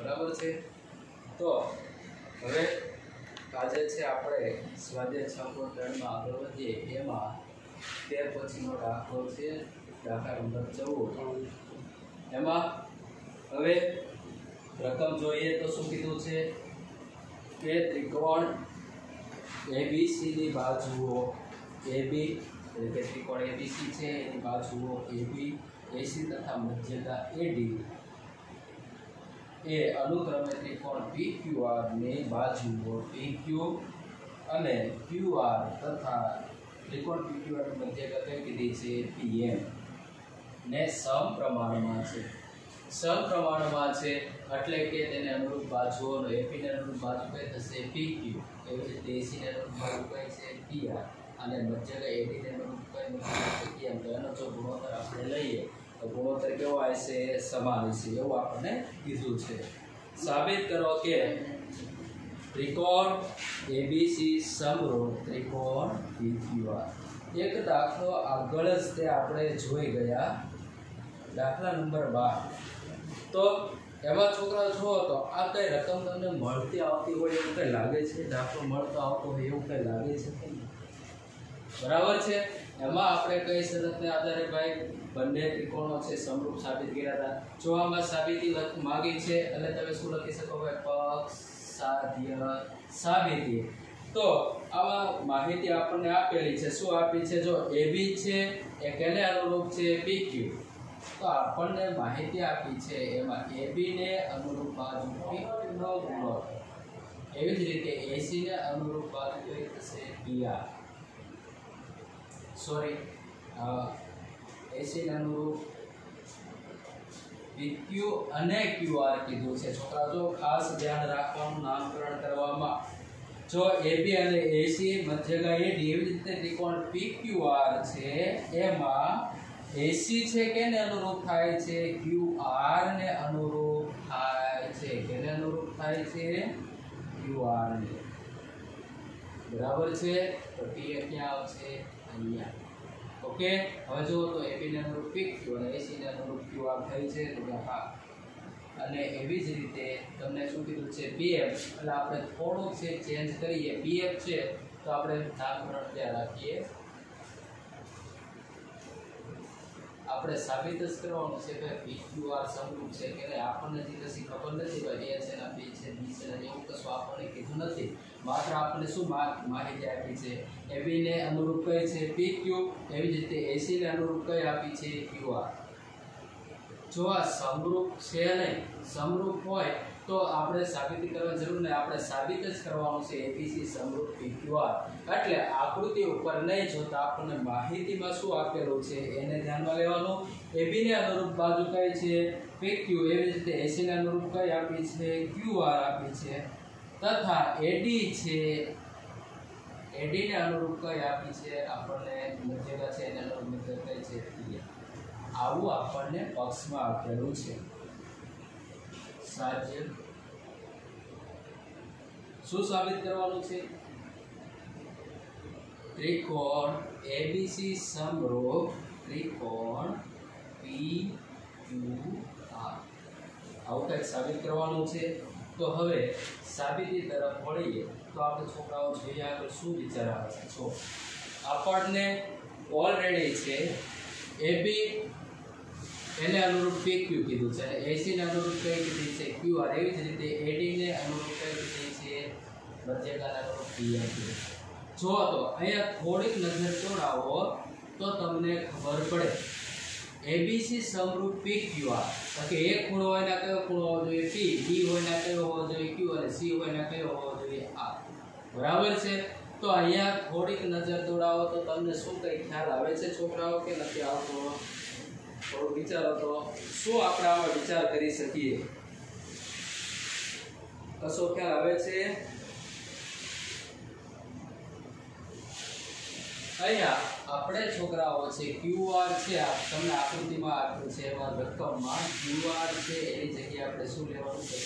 बराबर है। तो हवे આજે છે આપણે સ્વાધ્યાય 6.3 માં આગળ વધીએ। એમાં 13 પછીનો દાખલો છે દાખલા નંબર 14। એમાં હવે રકમ જોઈએ તો શું કીધું છે કે ત્રિકોણ ABC ની બાજુઓ AB એટલે કે ત્રિકોણ ABC છે એની બાજુઓ AB AC તથા મધ્યતા AD ए अनुक्रमे त्रिकोण PQR ने बाजुओं PQ અને QR तथा त्रिकोण PQR ની મધ્યતા કઈ કીધી છે PM ને સમપ્રમાણમાં છે। સમપ્રમાણમાં છે એટલે કે તેને અનુરૂપ બાજુઓનો AP ને અનુરૂપ બાજુ કઈ થશે PQ, એવી રીતે AC ને અનુરૂપ બાજુ કઈ છે PR અને મધ્યતા AD ને અનુરૂપ કઈ PM। તો એનો જો ગુણોત્તર આપણે લઈએ तो गुणोत्तर केवो आशे समान हशे एवुं आपणे कीधुं छे। साबित करो के त्रिकोण ABC समरूप त्रिकोण PQR। एक दाखलो आगळ ज ते आपणे जोई गया दाखला नंबर 12। तो एमां छोकरा जो तो आ कई रकम तमने मळती आवती होय एवुं कई लागे छे? दाखलो मळतो आवतो होय एवुं कई लागे छे के बराबर छे। एमां आपणे कई शरतने आधारे भाई बंने त्रिकोणों से समरूप साबित कर्या था। जो आमां साबिती मांगी छे એટલે તમે શું લખી શકો ભાઈ પક્ષ સાધ્ય સાબિતી। તો આમાં માહિતી આપણને આપેલી છે। શું આપી છે? જો AB છે એ કેને અનુરૂપ છે PQ। તો આપણને માહિતી આપી છે એમાં AB ને અનુરૂપ બાજુ PQ નો ગુણોત્તર, એવી જ રીતે AC ને અનુરૂપ બાજુ કઈ થશે PR, સોરી AC ને अनुरूप PQ અને QR कीधुं छे। छोकरा जो खास ध्यान राखवानुं नामकरण करवामां जो AB અને AC मध्यगा AD एवी रीते त्रिकोण PQR छे एमां AC छे केने अनुरूप थाय छे QR ने अनुरूप थाय छे। केने अनुरूप थाय छे QR ने, बराबर छे। तो P क्या आवशे अहींया। ओके હવે જો તો AB ને અનુરૂપ PQ અને AC ને અનુરૂપ QR થઈ છે તો હા। અને એવી જ રીતે તમને શું કીધું છે PM એટલે આપણે થોડુંક છે ચેન્જ કરીએ। PF છે તો આપણે નામકરણ ત્યાં રાખીએ। આપણે સાબિત જ કરવાનું છે કે PQR સમરૂપ છે કે નહીં। આપણને જે કશી ખબર નથી ભાઈ A છે ને B છે B છે ને એવું કશું આપણને કીધું નથી। मात्र आपने शू माहिती आपी छे AB ने अनुरूप कई छे PQ, एवी ज रीते AC ने अनुरूप कई आपी छे QR। जो आ समरूप छे नहीं समरूप होय तो आपणे साबिती करवा जरूर नहीं, आपणे साबित ज करवानुं छे ABC समरूप PQR। એટલે આકૃતિ ઉપર નહીં જોતા આપણને માહિતીમાં શું આપેલું છે એને ધ્યાનમાં લેવાનું। AB ને અનુરૂપ બાજુ કઈ છે PQ, એવી જ રીતે AC ને અનુરૂપ કઈ આપી છે QR આપી છે तथा AD छे AD ने अनुरूप कई आपी छे आपने मध्यगा छे एने अनुरूप मध्यगा कई छे PR। आवुं आपने पक्षमां आपेલું છે। साध्य શું સાબિત કરવાનું છે? त्रिकोण ABC समरूप त्रिकोण PQR आवुं કંઈક સાબિત કરવાનું છે। तो हवे साबिती तरफ वळीए तो आपणे छोकराओ જોઈએ આગળ શું વિચાર આવે છે। જો આપણને ઓલરેડી છે AB એને અનુરૂપ PQ કીધું છે અને AC ને અનુરૂપ કઈ કીધી છે QR, એવી જ રીતે AD ને અનુરૂપ કઈ કીધી છે મધ્યગાના અનુરૂપ PM કીધું। જો તો અહીંયા થોડીક નજર દોડાવો તો તમને ખબર પડે ABC समरूप PQR કે એક ખૂણો હોય ને કયો ખૂણો હોવો જોઈએ P, B હોય ને કયો હોવો જોઈએ Q અને C હોય ને કયો હોવો જોઈએ R, બરાબર છે। તો અહીંયા થોડીક નજર દોડાવો તો તમને શું કઈ ખ્યાલ આવે છે છોકરાઓ કે નથી આવતો? થોડું વિચારો તો શું આપણે આમાં વિચાર કરી શકીએ? કશો ખ્યાલ આવે છે? અહીંયા આપણે છોકરાઓ છે QR છે આ તમને આકૃતિમાં આપ્યું છે એમાં રકમમાં QR છે એની જગ્યાએ આપણે શું લેવાનું છે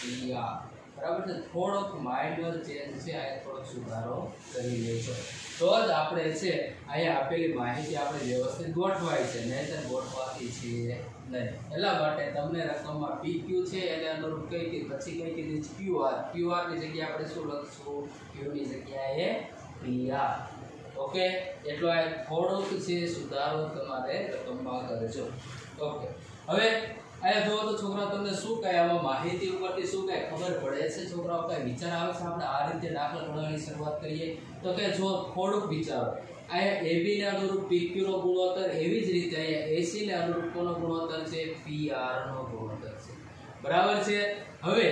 PR। બરાબર છે, થોડોક માઇનર ચેન્જ છે, આ થોડોક સુધારો કરી લેજો તો જ આપણે છે અહીંયા આપેલી માહિતી આપણે વ્યવસ્થિત ગોઠવાય છે, નહીંતર ગોઠવાતી છે નહીં. એટલા માટે તમને રકમમાં PQ છે એને અનુરૂપ કઈ પછી કઈ કીધી QR. QR ની જગ્યાએ આપણે શું લખશું? Q ની જગ્યાએ PR. ઓકે, એટલો આ થોડોક છે સુધારો તમારે રકમમાં કરજો. ઓકે, હવે અહીંયા જોવો તો છોકરાઓ તમને શું કહે, આમાં માહિતી ઉપરથી શું કહે ખબર પડે છે? છોકરાઓ કઈ વિચાર આવે છે? આપણે આ રીતે દાખલા ગણવાની શરૂઆત કરીએ તો કે જો થોડુંક વિચારો, અહીંયા AB ને અનુરૂપ PQ નો ગુણોત્તર, એવી જ રીતે અહીંયા AC ને અનુરૂપ કોનો ગુણોત્તર છે? PR નો ગુણોત્તર છે. બરાબર છે. હવે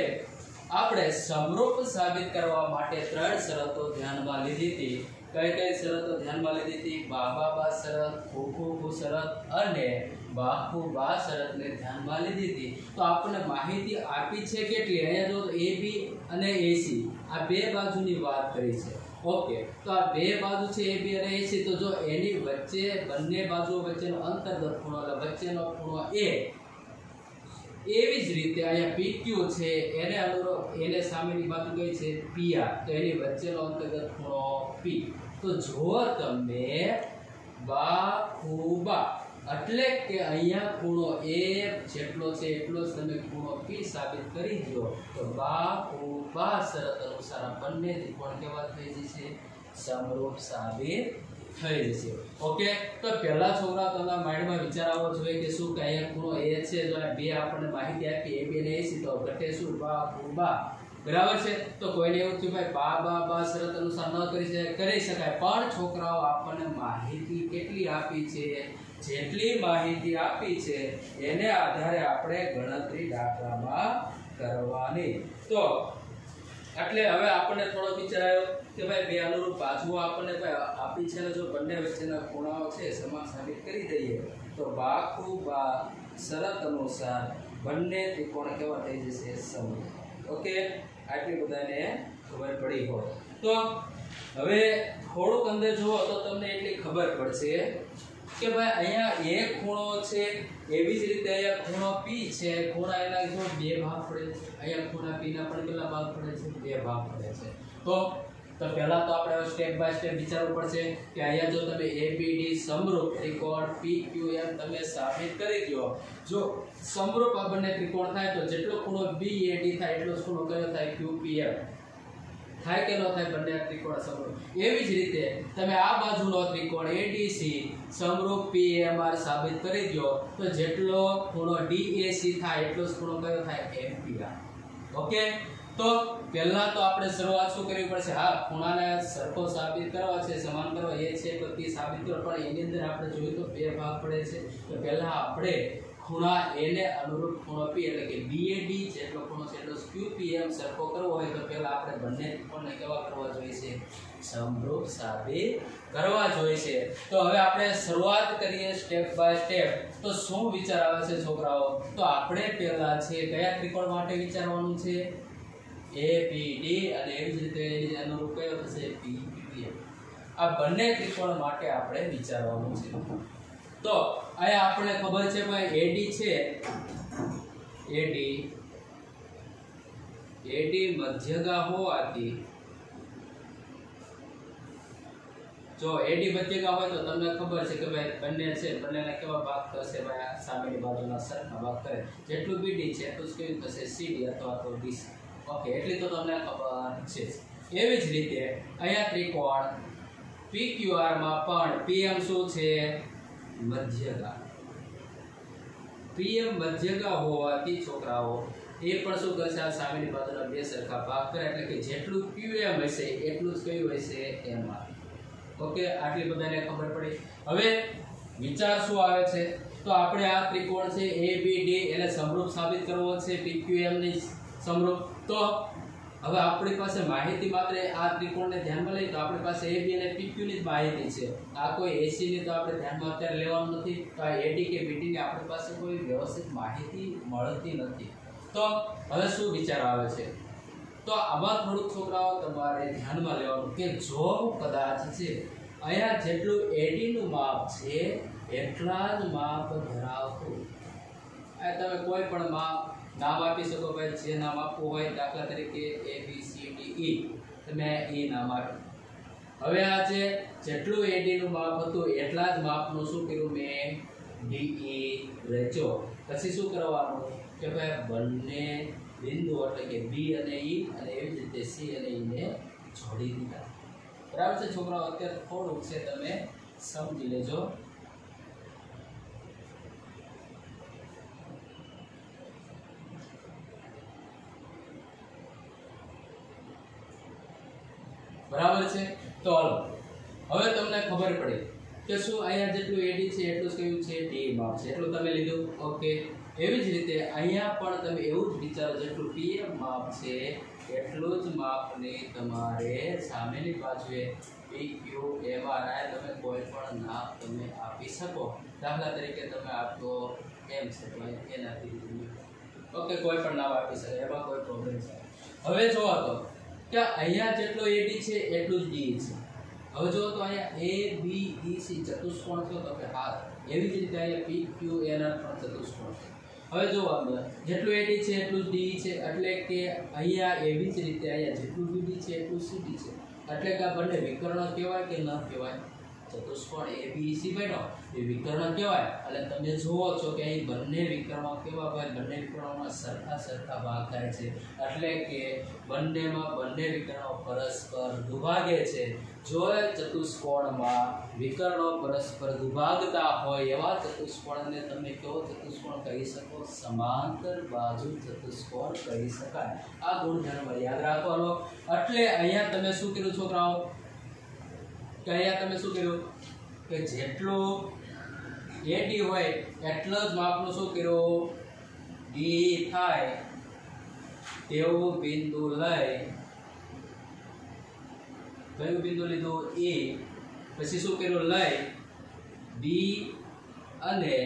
આપણે સમરૂપ સાબિત કરવા માટે ત્રણ શરતો ધ્યાનમાં લીધી હતી. કઈ કઈ શરતો ધ્યાનમાં લીધી હતી? બા શરત, ખુ શરત અને બા શરતને ધ્યાનમાં લીધી હતી. તો આપણને માહિતી આપી છે કેટલી? અહીંયા જો AB અને AC આ બે બાજુની વાત કરી છે. ઓકે, તો આ બે બાજુ છે AB અને AC, તો જો એની વચ્ચે બંને બાજુઓ વચ્ચેનો અંતર્ગત ખૂણો એટલે વચ્ચેનો ખૂણો A, એવી જ રીતે અહીંયા PQ છે એને અનુરૂપ એને સામેની બાજુ કઈ છે? PR, તો એની વચ્ચેનો અંતર્ગત ખૂણો P. તો જો તમે બા એટલે કે અહીંયા ખૂણો A જેટલો છે એટલો જ તમે ખૂણો P સાબિત કરી દો તો બા શરત અનુસાર બંને ત્રિકોણ કેવા થઈ જશે? સમરૂપ સાબિત થઈ જશે. ઓકે, તો પહેલા છોકરા તમારા માઇન્ડમાં વિચાર આવવો જોઈએ કે શું કે અહીંયા ખૂણો A છે, જો આ બે આપણને માહિતી આપી AB અને AC, તો ઘટે શું? બા. બરાબર છે. તો કોઈને એવું થયું ભાઈ બા શરત અનુસાર ન કરી શકાય, પણ છોકરાઓ આપણને માહિતી કેટલી આપી છે? જેટલી માહિતી આપી છે એને આધારે આપણે ગણતરી દાખલામાં કરવાની. તો એટલે હવે આપણને થોડો વિચાર આવ્યો કે ભાઈ બે અનુરૂપ બાજુઓ આપણને આપી છે, જો બંને વચ્ચેના ખૂણાઓ છે સમાન સાબિત કરી દઈએ તો બા શરત અનુસાર બંને ત્રિકોણ કેવા થઈ જશે? સમરૂપ. ઓકે, આટલી બધાને ખબર પડી હોય તો હવે થોડુંક અંદર જુઓ તો તમને એટલી ખબર પડશે કે ભાઈ અહીંયા એક ખૂણો છે, એવી જ રીતે અહીંયા ખૂણો P છે. ખૂણા એના જો બે ભાગ પડે છે, અહીંયા ખૂણા P ના પણ કેટલા ભાગ પડે છે? બે ભાગ પડે છે. તો પહેલા તો આપણે સ્ટેપ બાય સ્ટેપ વિચારવું પડશે કે અહીંયા જો તમે ABD સમરૂપ ત્રિકોણ PQM તમે સાબિત કરી દો, જો સમરૂપ આ બંને ત્રિકોણ થાય તો જેટલો ખૂણો BAD થાય એટલો ખૂણો કયો થાય? QPM થાય કે ન થાય? બંને ત્રિકોણ સમરૂપ. એવી જ રીતે તમે આ બાજુનો ત્રિકોણ ADC સમરૂપ PMR સાબિત કરી દો તો જેટલો ખૂણો DAC થાય એટલો ખૂણો કયો થાય? MPR. ઓકે, તો પહેલા તો આપણે શરૂઆત શું કરવી પડશે? હા, ખૂણાને સરખો સાબિત કરવા છે, સમાન કરવા એ છે તો તે સાબિત કરો, પણ એની અંદર આપણે જોયું તો બે ભાગ પડે છે. તો પહેલા આપણે ખૂણા A ને અનુરૂપ ખૂણો P એટલે કે BAD જેટલો ખૂણો છે એટલો QPM સરખો કરવો હોય તો પહેલા આપણે બંને ત્રિકોણને કેવા કરવા જોઈએ છે? સમરૂપ સાબિત કરવા જોઈએ છે. તો હવે આપણે શરૂઆત કરીએ સ્ટેપ બાય સ્ટેપ. તો શું વિચાર આવે છે છોકરાઓ? તો આપણે પહેલા છે કયા ત્રિકોણ માટે વિચારવાનું છે? ABD અને એવી જ રીતે એની અનુરૂપ કયો થશે? PQM. આ બંને ત્રિકોણ માટે આપણે વિચારવાનું છે. તો અહીંયા આપણે ખબર છે ભાઈ AD છે, AD મધ્યગા હોવાથી જો AD મધ્યગા હોય તો તમને ખબર છે કે ભાઈ બંને છે, બંનેના કેવા ભાગ થશે? ભાઈ આ સામેની બાજુના સરખા ભાગ કરે, જેટલું BD છે એટલું જ કેવું થશે? CD અથવા તો DC. ઓકે, એટલી તો તમને ખબર છે. એવી જ રીતે અહીંયા ત્રિકોણ PQR માં પણ PM શું છે? મધ્યગા. PM મધ્યગા હોવાથી છોકરાઓ એ પણ શું કરશે? આ સામેની બાજુના બે સરખા ભાગ કરે એટલે કે જેટલું QM હશે એટલું જ કયું હશે? MR. ઓકે, આટલી બધાને ખબર પડી. હવે વિચાર શું આવે છે? તો આપણે આ ત્રિકોણ છે ABD એને સમરૂપ સાબિત કરવો છે PQM ની સમરૂપ. તો હવે આપણી પાસે માહિતી માત્ર આ ત્રિકોણને ધ્યાનમાં લઈએ તો આપણી પાસે AB અને PQ ની જ માહિતી છે. આ કોઈ AC ની તો આપણે ધ્યાનમાં અત્યારે લેવાનું નથી. તો આ AD કે BD ની આપણી પાસે કોઈ વ્યવસ્થિત માહિતી મળતી નથી. તો હવે શું વિચાર આવે છે? તો આમાં થોડુંક છોકરાઓ તમારે ધ્યાનમાં લેવાનું કે જો કદાચ છે અહીંયા જેટલું AD નું માપ છે એટલા જ માપ ધરાવતું આ તમે કોઈ પણ નામ આપી શકો ભાઈ, જે નામ આપવું હોય, દાખલા તરીકે A B C D E, તમે E નામ આપ્યું. હવે આ છે જેટલું AD નું માપ હતું એટલા જ માપનું શું કર્યું મેં DE રચ્યો. પછી શું કરવાનું કે ભાઈ બંને બિંદુ એટલે કે B અને E અને એવી જ રીતે C અને E ને જોડી દીધા. બરાબર છે છોકરાઓ? અત્યારે થોડુંક છે તમે સમજી લેજો. બરાબર છે? તો હાલો હવે તમને ખબર પડી કે શું અહીંયા જેટલું AD છે એટલું જ કયું છે DE માપ છે, એટલું તમે લીધું. ઓકે, એવી જ રીતે અહીંયા પણ તમે એવું જ વિચારો, જેટલું PM માપ છે એટલું જ માપને તમારે સામેની બાજુએ PQ MRI તમે કોઈ પણ નામ તમે આપી શકો. દાખલા તરીકે તમે આપો M છે તો એને આપી દીધું. ઓકે, કોઈ પણ નામ આપી શકે, એમાં કોઈ પ્રોબ્લેમ છે. હવે જોવો તો કે અહીંયા જેટલો AD છે એટલું જ DE છે. હવે જો તો અહીંયા ABEC ચતુષ્કોણ છે તો કે હાથ, એવી જ રીતે અહીંયા PQNR પણ ચતુષ્કોણ છે. હવે જો આપણે જેટલું AD છે એટલું જ DE છે, એટલે કે અહીંયા એવી જ રીતે અહીંયા જેટલું BD છે એટલું CD છે, એટલે કે આ બંને વિકર્ણ કહેવાય કે ન કહેવાય? ચતુષ્કોણ ABEC બન્યો એ વિકર્ણ કહેવાય. એટલે તમે જુઓ છો કે અહીં બંને વિકર્ણો કેવા ભાઈ, બંને વિકર્ણોમાં સરખા ભાગ થાય છે, એટલે કે બંનેમાં બંને વિકર્ણો પરસ્પર દુભાગે છે. જો ચતુષ્કોણમાં વિકર્ણો પરસ્પર દુભાગતા હોય એવા ચતુષ્કોણને તમે કેવો ચતુષ્કોણ કહી શકો? સમાંતર બાજુ ચતુષ્કોણ કહી શકાય. આ ગુણધર્મ યાદ રાખવાનો. એટલે અહીંયા તમે શું કર્યું છોકરાઓ કે અહીંયા તમે શું કર્યું કે જેટલું AD હોય એટલો જ માપનું શું કર્યું DE થાય તેવું બિંદુ લઈ, કયું બિંદુ લીધું? A. પછી શું કર્યું? લઈ B અને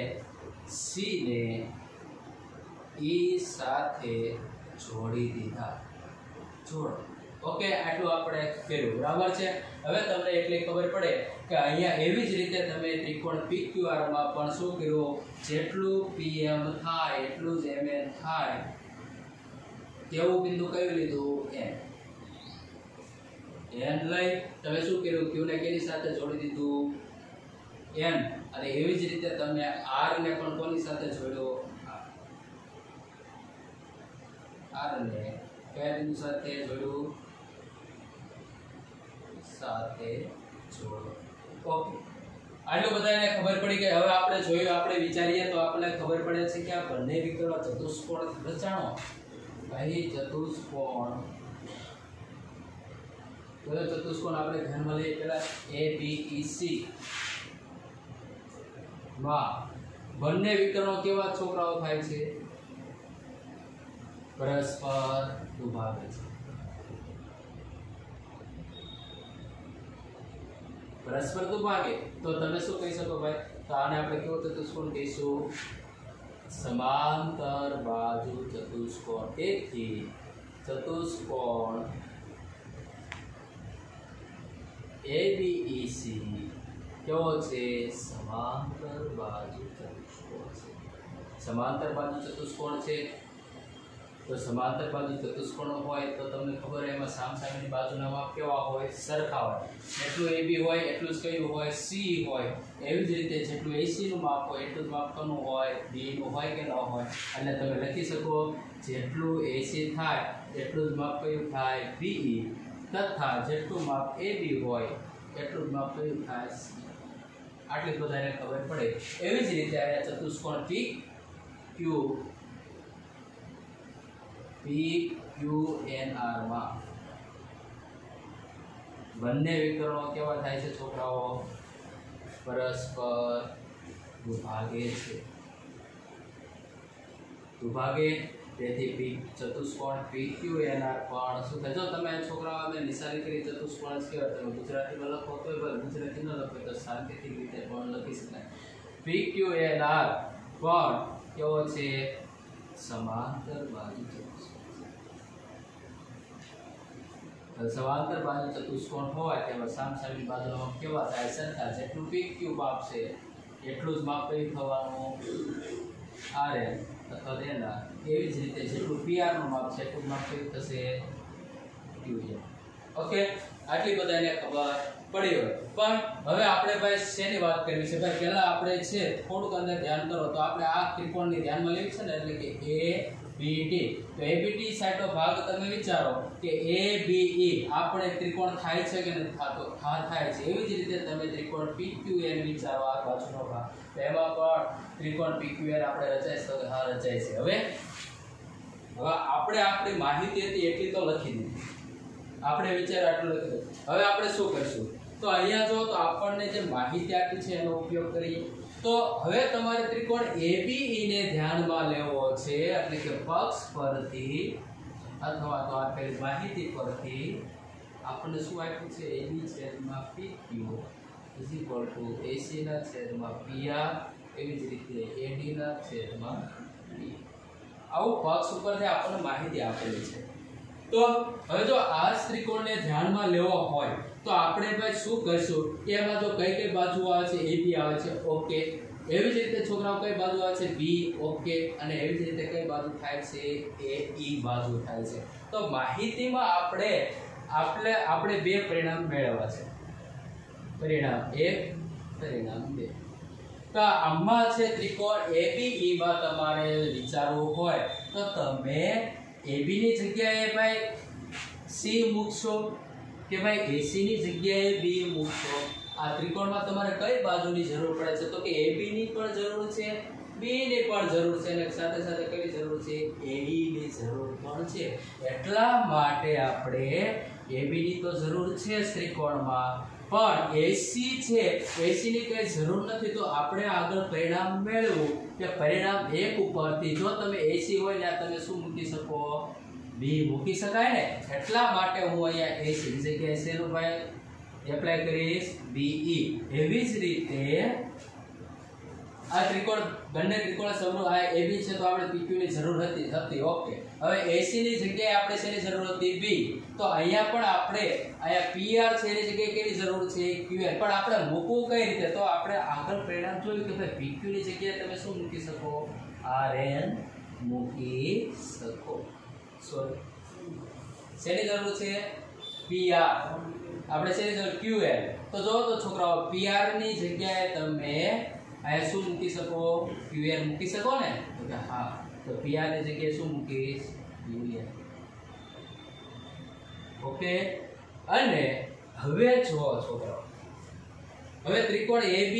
C ને E સાથે જોડી દીધા. જોડો. ઓકે, આટલું આપણે કર્યું. બરાબર છે? હવે તમને એટલી ખબર પડે કે અહીંયા એવી જ રીતે તમે ત્રિકોણ PQR માં પણ શું કર્યું? જેટલું PM થાય એટલું જ MN થાય તેવું બિંદુ કયું લીધું? N લઈ તમે શું કર્યું? Q ને કેની સાથે જોડી દીધું? N. અને એવી જ રીતે તમે R ને પણ કોની સાથે જોડ્યો? R ને કયા બિંદુ સાથે જોડ્યું? સાથે જોડો. ઓકે, આટલું બધાને ખબર પડી કે હવે આપણે જોયું, આપણે વિચારીએ તો આપણને ખબર પડે છે કે આ બંને વિકર્ણ ચતુષ્કોણ રચાણો. અહીં ચતુષ્કોણ, કયો ચતુષ્કોણ આપણે ધ્યાનમાં લઈએ? પેલા ABEC માં બંને વિકર્ણો કેવા છોકરાઓ થાય છે? પરસ્પર દુભાગે છે. પરસ્પર દુભાગે તો તમે શું કહી શકો ભાઈ? તો આને આપણે કેવો ચતુષ્કોણ કહીશું? સમાંતર બાજુ ચતુષ્કોણ. તેથી ચતુષ્કોણ ABEC કેવો છે? સમાંતર બાજુ ચતુષ્કોણ છે. સમાંતર બાજુ ચતુષ્કોણ છે તો સમાંતર બાજુ ચતુષ્કોણ હોય તો તમને ખબર એમાં સામસામેની બાજુના માપ કેવા હોય? સરખા હોય. જેટલું AB હોય એટલું જ કયું હોય? C હોય. એવી જ રીતે જેટલું AC નું માપ હોય એટલું જ માપ કોનું હોય? B નું હોય કે ન હોય? એટલે તમે લખી શકો જેટલું AC થાય એટલું જ માપ કયું થાય? BE. તથા જેટલું માપ AB હોય એટલું જ માપ કયું થાય? C. આટલી બધાને ખબર પડે. એવી જ રીતે આ ચતુષ્કોણ PQNR માં બંને વિકર્ણો કેવા થાય છે છોકરાઓ? પરસ્પર દુભાગે છે. દુભાગે તેથી ચતુષ્કોણ PQNR પણ શું થાય? જો તમે છોકરાઓ અમે નિશાની કરી ચતુષ્કોણ જ કહેવાય, તમે ગુજરાતીમાં લખો તો ગુજરાતી ન લખો તો સાંકેતિક રીતે પણ લખી શકાય. PQNR પણ કેવો છે? સમાંતર બાજુ ચતુષ્કોણ. સમાંતર બાજુ ચતુષ્કોણ હોય તેમાં સામસામેની બાજુનો માપ કેવા થાય? સરખા. જેટલું PQ માપ છે એટલું જ માપ કયું થવાનું? RN. અથવા તેના એવી જ રીતે જેટલું PR નું માપ છે એટલું માપ કેવું થશે QN. ઓકે, આટલી બધાને ખબર પડી હોય. પણ હવે આપણે ભાઈ શેની વાત કરવી છે ભાઈ? પહેલા આપણે છે થોડુંક અંદર ધ્યાન કરો તો આપણે આ ત્રિકોણની ધ્યાનમાં લેવી છે ને, એટલે કે ABD. તો ABD સાઈડનો ભાગ તમે વિચારો કે ABE આપણે ત્રિકોણ થાય છે કે નથી થતો? હા, થાય છે. એવી જ રીતે તમે ત્રિકોણ PQN વિચારો, આ બાજુનો ભાગ, તો એમાં પણ ત્રિકોણ PQN આપણે રચાય છે? હા, રચાય છે. હવે આપણે આપણી માહિતી હતી એટલી તો લખી દીધી, આપણે વિચાર આટલું લખી દીધું. હવે આપણે શું કરશું? તો અહીંયા જો તો આપણને જે માહિતી આપી છે એનો ઉપયોગ કરીએ. તો હવે તમારે ત્રિકોણ ABE ને ધ્યાનમાં લેવો છે, એટલે કે પક્ષ પરથી અથવા તો આપેલી માહિતી પરથી આપણને શું આપ્યું છે? AB છેદમાં PQ AC ના છેદમાં PR, એવી જ રીતે AD ના છેદમાં B. આવું પક્ષ ઉપરથી આપણને માહિતી આપેલી છે. તો હવે જો આ ત્રિકોણને ધ્યાનમાં લેવો હોય તો આપણે ભાઈ શું કરશું કે એમાં જો કઈ કઈ બાજુ આવે છે? AB આવે છે, ઓકે. એવી જ રીતે છોકરાઓ કઈ બાજુ આવે છે? B, okay. અને એવી જ રીતે કઈ બાજુ થાય છે? AE બાજુ થાય છે. તો માહિતીમાં આપણે બે પરિણામ મેળવવા છે, પરિણામ 1, પરિણામ 2. તો આમાં છે ત્રિકોણ ABE માં તમારે વિચારવું હોય તો તમે AB ની જગ્યાએ ભાઈ C મૂકશો કે ભાઈ AC ની જગ્યાએ B મૂકશો? આ ત્રિકોણમાં તમારે કઈ બાજુની જરૂર પડે છે? તો કે AB ની પણ જરૂર છે, B ની પણ જરૂર છે, અને સાથે સાથે કઈ જરૂર છે? AE ની જરૂર પણ છે. એટલા માટે આપણે AB ની તો જરૂર છે ત્રિકોણમાં, પણ AC છે, AC ની કઈ જરૂર નથી. તો આપણે આગળ પરિણામ મેળવવું કે પરિણામ 1 ઉપરથી જો તમે AC હોય ને તમે શું મૂકી શકો? B મૂકી શકાય ને. એટલા માટે હું અહીંયા AC ની જગ્યાએ શેનું ભાઈ એપ્લાય કરીશ? BE. એવી જ રીતે આ ત્રિકોણ, બંને ત્રિકોણ સમૂહ આ AB છે તો આપણે PQ ની જરૂર હતી, ઓકે. હવે AC ની જગ્યાએ આપણે શેની જરૂર હતી? B. તો અહીંયા પણ આપણે PR છે એની જગ્યાએ કેની જરૂર છે? QN. પણ આપણે મૂકવું કઈ રીતે? તો આપણે આગળ પરિણામ જોયું કે ભાઈ PQ ની જગ્યાએ તમે શું મૂકી શકો? RN મૂકી શકો. સોરી, શેની જરૂર છે? PR. આપણે શેની જરૂર? QN. તો જો તો છોકરાઓ PR ની જગ્યાએ તમે અહીંયા શું મૂકી શકો? QN મૂકી શકો ને? તો હા, તો PR ની જગ્યાએ શું મૂકીશ? QN. ઓકે. અને હવે જો છોકરાઓ, હવે ત્રિકોણ AB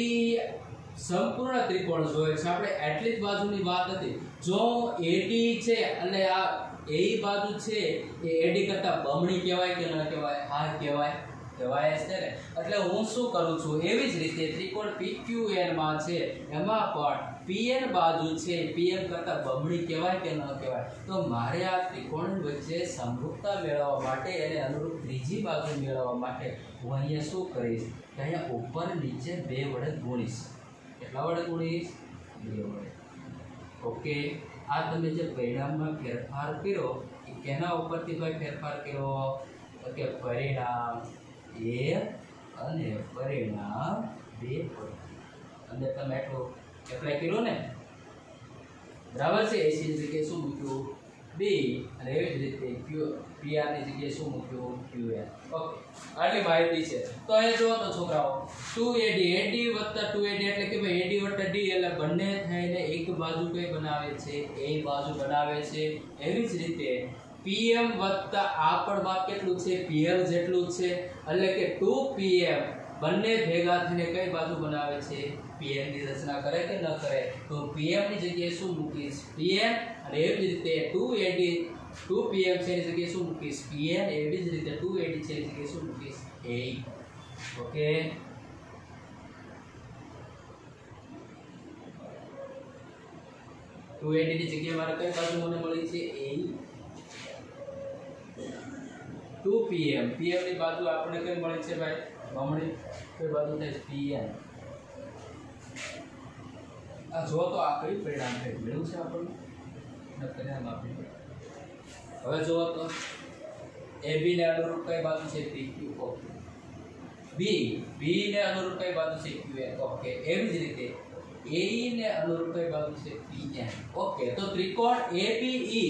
સંપૂર્ણ ત્રિકોણ જોઈએ છે આપણે, એટલી જ બાજુની વાત હતી. જો AD છે અને આ AE બાજુ છે એ AD કરતા બમણી કહેવાય કે ન કહેવાય? હા, કહેવાય. કહેવાય છે ને. એટલે હું શું કરું છું? એવી જ રીતે ત્રિકોણ PQN માં છે એમાં પણ PN બાજુ છે PM કરતા બમણી કહેવાય કે ન કહેવાય? તો મારે આ ત્રિકોણ વચ્ચે સમરૂપતા મેળવવા માટે અને અનુરૂપ ત્રીજી બાજુ મેળવવા માટે હું અહીંયા શું કરીશ કે અહીંયા ઉપર નીચે 2 વડે ગુણીશ. કેટલા વડે ગુણીશ? 2 વડે. ઓકે. આ તમે જે પરિણામમાં ફેરફાર કર્યો એ કેના ઉપરથી ભાઈ ફેરફાર કર્યો? તો કે પરિણામ 1 અને પરિણામ 2 પર. અને તમે એટલું એપ્લાય કર્યું ને, બરાબર છે? AC ની જગ્યાએ શું મૂક્યું? B. અને એવી જ રીતે PR ની જગ્યાએ શું મૂક્યું? QN. ઓકે, આટલી માહિતી છે. તો અહીંયા જુઓ તો છોકરાઓ 2AD, AD વત્તા 2AD એટલે કે ભાઈ AD વત્તા D એટલે બંને થઈને એક બાજુ કઈ બનાવે છે? A બાજુ બનાવે છે. એવી જ રીતે PM વત્તા આ પણ માપ કેટલું છે? PL જેટલું છે. એટલે કે 2PM બંને ભેગા થઈને કઈ બાજુ બનાવે છે? PM ની રચના કરે કે ન કરે? તો PM ની જગ્યાએ શું મૂકીશ? PM. અને એવી જ રીતે 2AD 2PM છે એની જગ્યાએ શું મૂકીશ? PN. એવી જ રીતે 2AD છે એની જગ્યાએ શું મૂકીશ? AE. ઓકે. તો AD ની જગ્યાએ મારે કઈ બાજુ મને મળી છે? AE. 2PM PM ની બાજુ આપણે કઈ મળી છે ભાઈ? બમણી. કઈ બાજુ થાય? PN. આ જો તો આ કઈ પરિણામ છે મેળવ્યું છે આપણને? પરિણામ આપ્યું. હવે જો તો AB ને અનુરૂપ કઈ બાજુ છે? PQ. ઓકે. B ને અનુરૂપ કઈ બાજુ છે? QN. ઓકે. એવી જ રીતે AE ને અનુરૂપ કઈ બાજુ છે PN. ઓકે, તો ત્રિકોણ ABE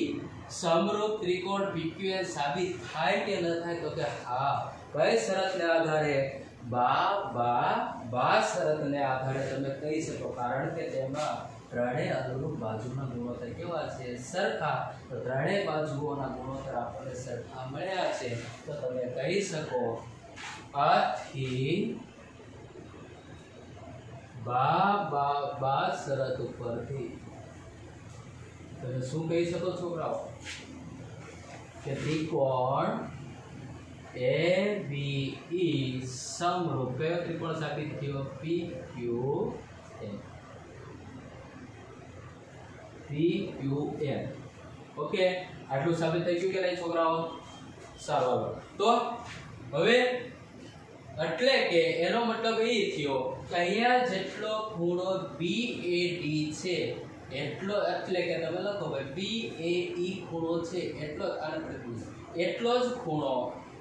સમરૂપ ત્રિકોણ PQN સાબિત થાય કે ન થાય? તો કે હા. કઈ શરતને આધારે? બા શરતને આધારે તમે કહી શકો, કારણ કે તેમાં ત્રણેય અનુરૂપ બાજુના ગુણોત્તર કેવા છે? સરખા. તો ત્રણેય બાજુઓના ગુણોત્તર આપણને સરખા મળ્યા છે, તો તમે કહી શકો આથી બા શરત ઉપરથી તમે શું કહી શકો છોકરાઓ? કે ત્રિકોણ ABE સમરૂપ કયો ત્રિકોણ સાબિત થયો? PQN. ઓકે, આટલું સાબિત થઈ ગયું કે નહીં છોકરાઓ? સારું. તો હવે એટલે કે એનો મતલબ એ થયો કે અહીંયા જેટલો ખૂણો BAD છે એટલે કે તમે લખો ભાઈ BAE ખૂણો છે એટલો જ ખૂણો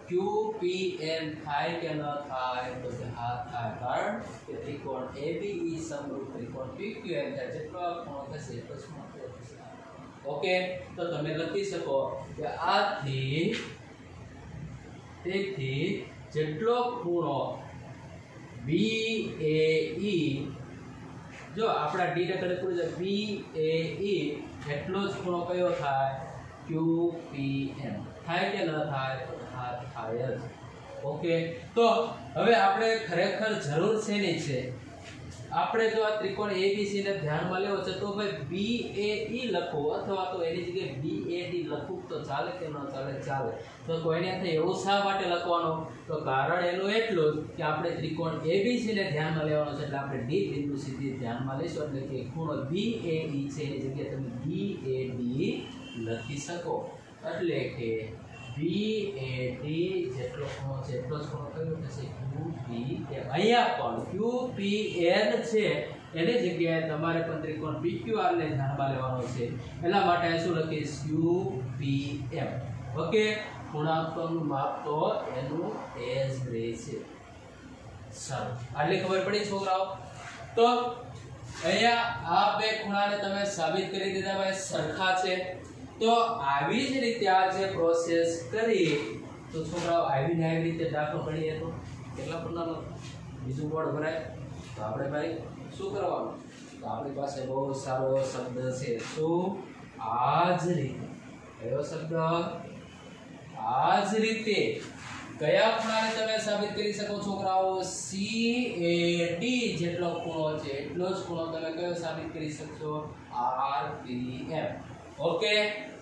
QPN થાય કે ન થાય? તો કે હા થાય, કારણ કે ત્રિકોણ ABE સમરૂપ ત્રિકોણ PQN થાય, જેટલો આ ખૂણો થશે એટલો જ ખૂણો થશે. ઓકે, તો તમે લખી શકો કે તેથી જેટલો ખૂણો BAE, જો આપણા D ને કડક કરી BAE એટલો જ ખૂણો કયો થાય? QPN થાય કે ન થાય? હા, થાય જ. ઓકે, તો હવે આપણે ખરેખર જરૂર શેની છે? આપણે જો આ ત્રિકોણ ABC ને ધ્યાનમાં લેવો છે તો ભાઈ BAE લખો અથવા તો એની જગ્યાએ BAD લખું તો ચાલે કે ન ચાલે? ચાલે. તો કોઈને થાય એવું શા માટે લખવાનું? તો કારણ એનું એટલું જ કે આપણે ત્રિકોણ ABC ને ધ્યાનમાં લેવાનો છે, એટલે આપણે D બિંદુ સીધી ધ્યાનમાં લઈશું, એટલે કે ખૂણો BAE છે એની જગ્યાએ તમે BAD લખી શકો. એટલે કે BAD જેટલો ખૂણો છે એટલો જ ખૂણો કયો થશે? QPN. અહીંયા પણ QPN છે એની જગ્યાએ તમારે પણ ત્રિકોણ PQR ને ધ્યાનમાં લેવાનો છે, એટલા માટે શું લખીશ? QPM. ઓકે, ખૂણાંકનું માપ તો એનું એ જ રહેશે. સારું, આટલી ખબર પડી છોકરાઓ? તો અહીંયા આ બે ખૂણાને તમે સાબિત કરી દીધા ભાઈ સરખા છે. તો આવી જ રીતે આ જે પ્રોસેસ કરી તો છોકરાઓ આવી રીતે દાખલો ગણીએ તો કેટલા પ્રકારનો બીજું બોર્ડ ભરાય? તો આપણે ભાઈ શું કરવાનું? તો આપણી પાસે બહુ સારો શબ્દ છે. શું? આ જ રીતે. કયો શબ્દ? આ જ રીતે. કયા ખૂણાને તમે સાબિત કરી શકો છોકરાઓ? CAD જેટલો ખૂણો છે એટલો જ ખૂણો તમે કયો સાબિત કરી શકશો? RPM. ઓકે,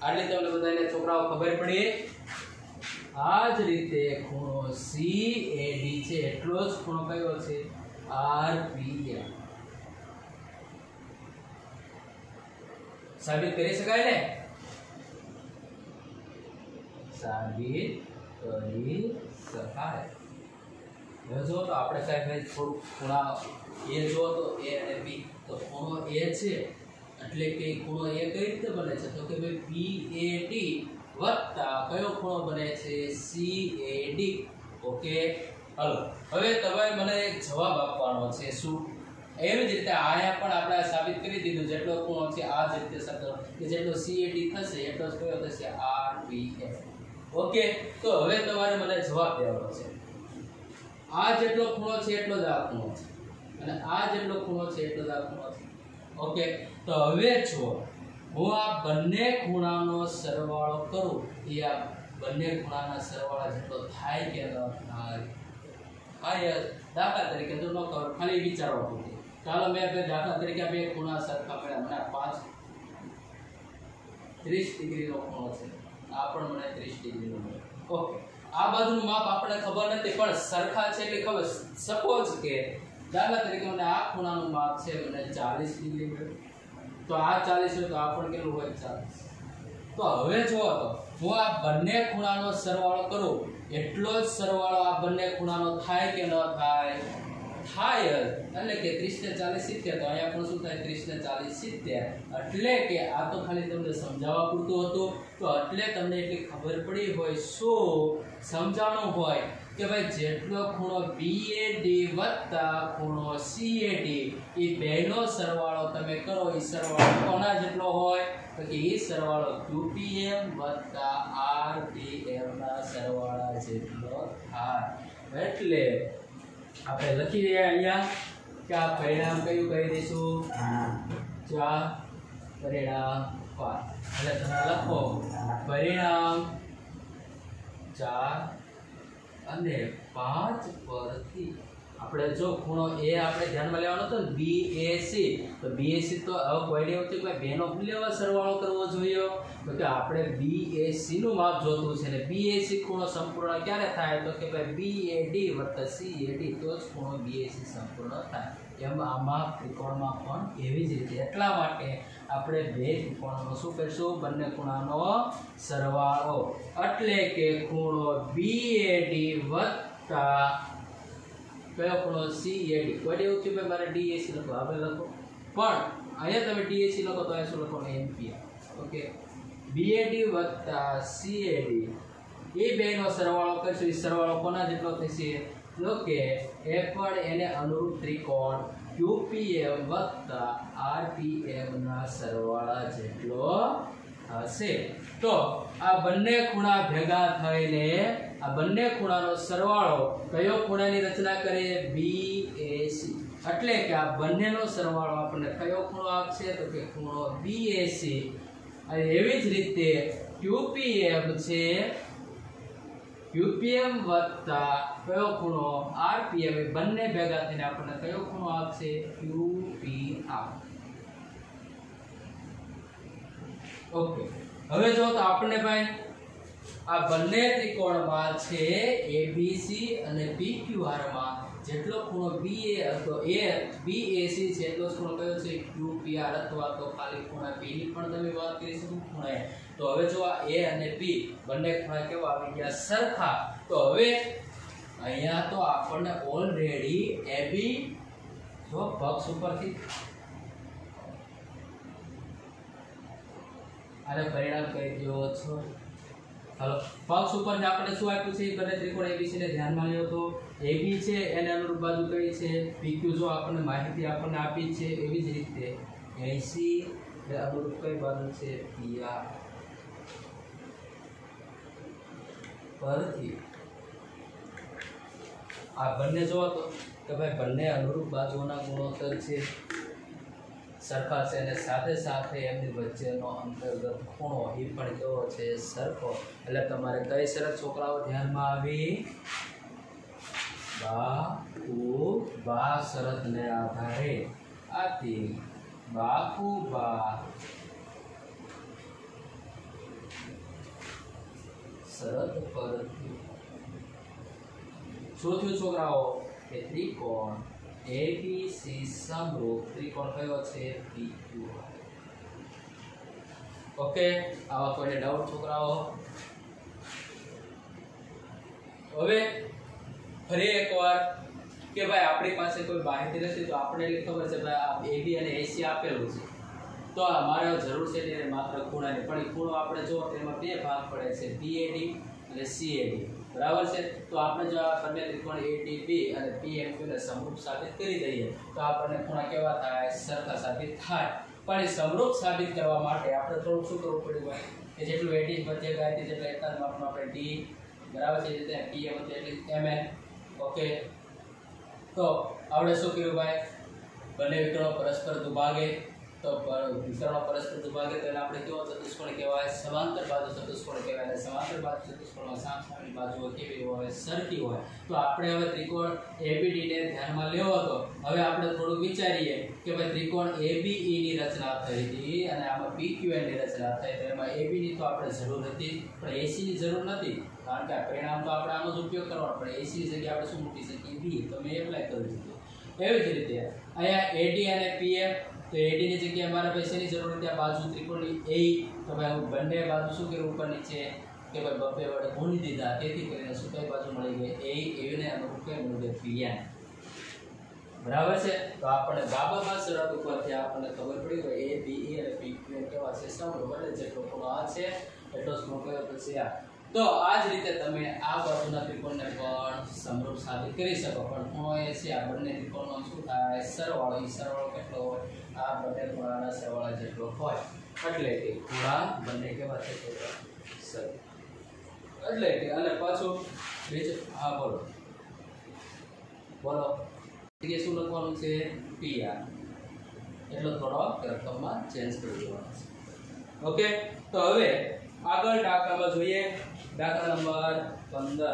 આટલી તમને બધાને છોકરાઓ ખબર પડી? આ જ રીતે ખૂણો CAD છે એટલો જ ખૂણો કયો છે? RPM. સાબિત કરી શકાય ને? સાબિત કરી શકાય. હવે જો તો આપણે સાહેબ થોડું ખૂણા A જો તો A અને B, તો ખૂણો A છે એટલે કે ખૂણો A કઈ રીતે બને છે? તો કે ભાઈ PAD વત્તા કયો ખૂણો બને છે? CAD. ઓકે, હાલો હવે તમે મને એક જવાબ આપવાનો છે. શું? એવી જ રીતે આયા પણ આપણે સાબિત કરી દીધું, જેટલો ખૂણો છે આ જ રીતે શબ્દ કે જેટલો CAD થશે એટલો જ કયો થશે? RPM. ઓકે, તો હવે તમારે મને જવાબ દેવાનો છે. આ જેટલો ખૂણો છે એટલો જ આ ખૂણો છે, અને આ જેટલો ખૂણો છે એટલો જ આ ખૂણો છે. ઓકે, તો હવે જો હું આ બંને ખૂણાનો સરવાળો કરું, એ આ બંને ખૂણાના સરવાળા જેટલો થાય કે ન થાય? થાય. દાખલા તરીકે જો ન ખબર, ખાલી વિચારવા પૂરતું. ચાલો મેં દાખલા તરીકે બે ખૂણા સરખા પડ્યા, મને 30 ડિગ્રીનો ખૂણો છે, આ પણ મને 30 ડિગ્રીનો મળ્યો. ઓકે, આ બાજુનું માપ આપણે ખબર નથી પણ સરખા છે એટલે ખબર. સપોઝ કે દાખલા તરીકે મને આ ખૂણાનું માપ છે મને 40 ડિગ્રી મળ્યું, તો આ 40 હોય તો આ પણ કેટલું હોય? 40. તો હવે જુઓ તો હું આ બંને ખૂણાનો સરવાળો કરું એટલો જ સરવાળો આ બંને ખૂણાનો થાય કે ન થાય? થાય. એટલે કે 30 ને 40 70, તો અહીંયા પણ શું થાય? 30 ને 40 70. એટલે કે આ તો ખાલી તમને સમજાવવા પૂરતું હતું, તો એટલે તમને એટલી ખબર પડી હોય, શું સમજાણું હોય કે ભાઈ જેટલો ખૂણો BAD વત્તા ખૂણો CAD એ બેનો સરવાળો તમે કરો એ સરવાળો કોના જેટલો હોય તો કે એ સરવાળો QPM વત્તા RPM ના સરવાળા જેટલો થાય એટલે આપણે લખી દઈએ અહીંયા કે આ પરિણામ કયું કહી દઈશું 4 પરિણામ 5 એટલે તમે લખો પરિણામ 4 અને 5 પરથી આપણે જો ખૂણો A આપણે ધ્યાનમાં લેવાનો હતો ને BAC તો BAC તો હવે કોઈ એવું છે કે બેનો લેવા સરવાળો કરવો જોઈએ તો કે આપણે BAC નું માપ જોતું છે ને BAC ખૂણો સંપૂર્ણ ક્યારે થાય તો કે ભાઈ BAD + CAD તો જ ખૂણો BAC સંપૂર્ણ થાય એમ આમાં ત્રિકોણમાં પણ એવી જ રીતે એટલા માટે આપણે બે ત્રિકોણનો શું કરીશું બંને ખૂણાનો સરવાળો એટલે કે ખૂણો BAD વત્તા કયો ખૂણો CAD કોઈ એવું છે ભાઈ મારે DAC લખો આપણે લખો પણ અહીંયા તમે DAC લખો તો અહીંયા શું લખવાનું એમ્પિયર ઓકે BAD વત્તા CAD એ બેનો સરવાળો કરશું એ સરવાળો કોના જેટલો થશે તો કે એ પણ એને અનુરૂપ ત્રિકોણ QPM વત્તા RPM ના સરવાળા જેટલો હશે તો આ બંને ખૂણા ભેગા થઈને આ બંને ખૂણાનો સરવાળો કયો ખૂણાની રચના કરે BAC એટલે કે આ બંનેનો સરવાળો આપણને કયો ખૂણો આપશે તો કે ખૂણો BAC અને એવી જ રીતે QPM છે QPM વત્તા કયો ખૂણો RPM એ બંને ભેગા થઈને આપણને કયો ખૂણો આપશે QPR ઓકે હવે જો તો આપણે ભાઈ આ બંને ત્રિકોણમાં છે ABC અને PQR માં જેટલો ખૂણો BA હતો એ BAC છે એટલો ખૂણો કયો છે QPR અથવા તો ખાલી ખૂણા P ની પણ તમે વાત કરી શકો ખૂણા તો હવે જો આ A અને P બંને ખૂણા કેવા આવી ગયા સરખા તો હવે અહીંયા તો આપણને ઓલરેડી AB જો પક્ષ ઉપરથી આને પરિણામ કહી દો છો હાલો પક્ષ ઉપર જે આપણે શું આપ્યું છે બંને ત્રિકોણ ABC ને ધ્યાનમાં લ્યો તો AB છે એને અનુરૂપ બાજુ કઈ છે PQ જો આપણને માહિતી આપણને આપી છે એવી જ રીતે AC ને અનુરૂપ કઈ બાજુ છે PR પરથી આ બંને જો તો કે ભાઈ બંને અનુરૂપ બાજુઓના ગુણોત્તર છે સરખા છે અને સાથે સાથે એમની વચ્ચેનો અંતર્ગત ખૂણો એ પણ કેવો છે સરખો એટલે તમારે કઈ શરત છોકરાઓ ધ્યાનમાં આવી બા શરતને આધારે આથી બા શરત પરથી શું થયું છોકરાઓ કે ત્રિકોણ ABC સમરૂપ ત્રિકોણ કયો છે PQR ઓકે આવા કોઈને ડાઉટ છોકરાઓ હવે ફરી એકવાર કે ભાઈ આપણી પાસે કોઈ માહિતી નથી તો આપણે એટલી ખબર છે ભાઈ AB અને AC આપેલું છે તો અમારે જરૂર છે એટલે માત્ર ખૂણાની પણ એ ખૂણો આપણે જો તેમાં બે ભાગ પડે છે BAD અને CAD બરાબર છે તો આપણે જો આ બંને ત્રિકોણ ADB અને PMQ ને સમરૂપ સાબિત કરી દઈએ તો આપણને ખૂણા કેવા થાય સરખા સાબિત થાય પણ એ સમરૂપ સાબિત કરવા માટે આપણે થોડું શું કરવું પડ્યું હોય કે જેટલું AD વચ્ચે ગાય જેટલા એકતા માપમાં આપણે D બરાબર છે એટલે PM એટલે MN ઓકે તો આપણે શું કર્યું ભાઈ બંને વિકર્ણો પરસ્પર દુભાગે તો વિકર્ણો પરસ્પર દુભાગે તો આપણે કેવો ચતુષ્કોણ કહેવાય સમાંતર બાજુ ચતુષ્કોણ કહેવાય અને સમાંતર બાજુ ચતુષ્કોણમાં સામસામેની બાજુઓ કેવી હોય સરખી હોય તો આપણે હવે ત્રિકોણ ABD ને ધ્યાનમાં લેવો તો હવે આપણે થોડું વિચારીએ કે ભાઈ ત્રિકોણ ABE ની રચના થઈ હતી અને આમાં PQN ની રચના થઈ તો એમાં AB ની તો આપણે જરૂર હતી પણ AC ની જરૂર નથી કારણ કે આ પરિણામ તો આપણે આનો જ ઉપયોગ કરવાનો પણ AC ની જગ્યાએ આપણે શું મૂકી શકીએ B તો મેં એપ્લાય કરી દીધું એવી જ રીતે અહીંયા AD અને PM તો AD ની જગ્યાએ મારા પૈસાની જરૂર હતી આ બાજુ ત્રિકોણની A તો ભાઈ હું બંને બાજુ શું કર્યું ઉપર નીચે કે ભાઈ બબ્બે વડે ગુણી દીધા તેથી કરીને શું કઈ બાજુ મળી ગઈ A એને અનુરૂપ કઈ મળી ગઈ PN બરાબર છે તો આપણે બાબા શરત ઉપરથી આપણને ખબર પડી કે ABE અને PQ કેવા છે સમરૂપ એટલે જેટલો ખૂણો આ છે એટલો જ ખૂણો કયો તો છે આ તો આ જ રીતે તમે આ બાજુના ત્રિકોણને પણ સમરૂપ સાબિત કરી શકો. પણ હોય છે આ બંને ત્રિકોણનો શું થાય સરવાળો. એ સરવાળો કેટલો હોય આ બંને ખૂણાના સરવાળા જેટલો હોય. એટલે કે ખૂણા બંને કેવા છે તો સર. એટલે કે અને પાછું બીજું હા બોલો બોલો કે શું લખવાનું છે PR. એટલો થોડો રકમમાં ચેન્જ કરી દેવાનો છે. ઓકે તો હવે આગળ દાખલામાં જોઈએ. દાખલા નંબર 15